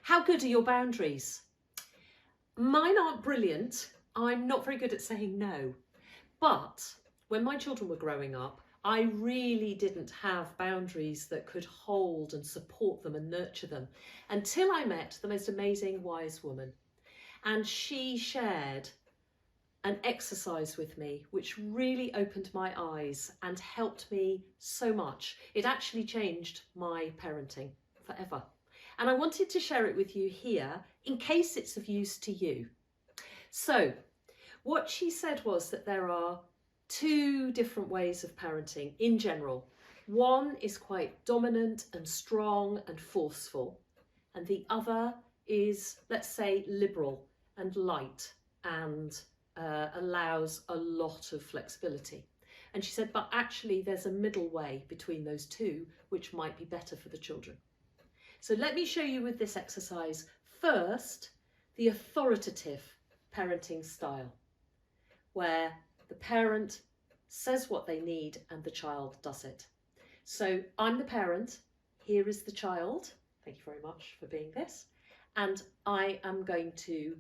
How good are your boundaries? Mine aren't brilliant. I'm not very good at saying no. But when my children were growing up, I really didn't have boundaries that could hold and support them and nurture them until I met the most amazing wise woman. And she shared an exercise with me which really opened my eyes and helped me so much. It actually changed my parenting forever. And I wanted to share it with you here in case it's of use to you. So what she said was that there are two different ways of parenting in general. One is quite dominant and strong and forceful, and the other is, let's say, liberal and light and allows a lot of flexibility. And she said, but actually there's a middle way between those two which might be better for the children. So let me show you with this exercise first the authoritative parenting style, where the parent says what they need and the child does it. So I'm the parent, here is the child, thank you very much for being this, and I am going to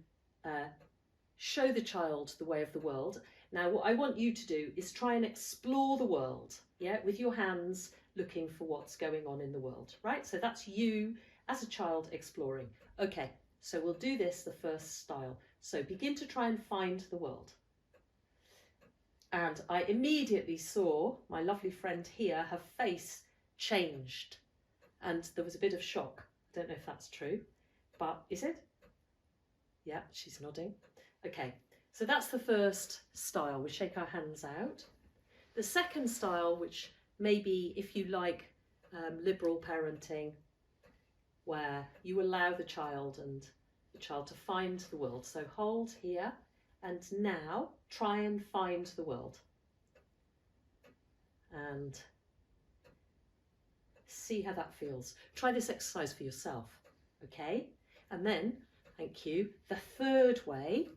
show the child the way of the world. Now what I want you to do is try and explore the world, yeah, with your hands, looking for what's going on in the world, right? So that's you as a child exploring. Okay, so we'll do this the first style. So begin to try and find the world. And I immediately saw my lovely friend here, her face changed and there was a bit of shock. I don't know if that's true, but is it? Yeah, she's nodding. Okay, so that's the first style. We shake our hands out. The second style, which maybe if you like liberal parenting, where you allow the child to find the world. So hold here and now try and find the world and see how that feels. Try this exercise for yourself, okay? And then, thank you, the third way,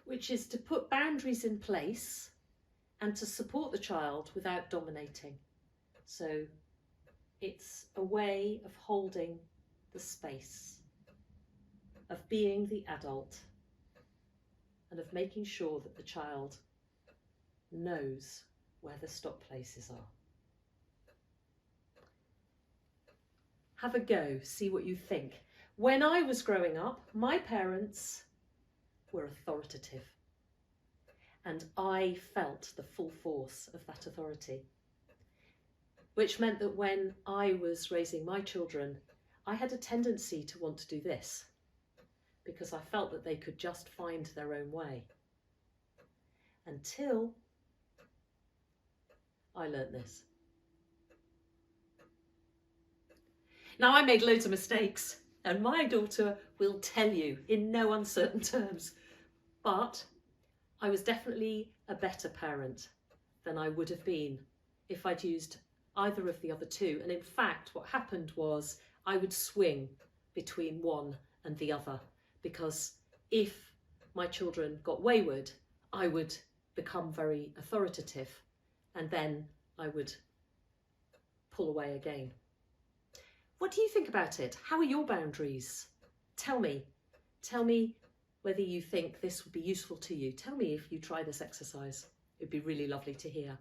which is to put boundaries in place and to support the child without dominating. So it's a way of holding the space, of being the adult, and of making sure that the child knows where the stop places are. Have a go, see what you think. When I was growing up, my parents were authoritative, and I felt the full force of that authority, which meant that when I was raising my children, I had a tendency to want to do this because I felt that they could just find their own way, until I learnt this. Now, I made loads of mistakes, and my daughter will tell you in no uncertain terms, but I was definitely a better parent than I would have been if I'd used either of the other two. And in fact, what happened was I would swing between one and the other, because if my children got wayward, I would become very authoritative and then I would pull away again. What do you think about it? How are your boundaries? Tell me whether you think this would be useful to you. Tell me if you try this exercise. It'd be really lovely to hear.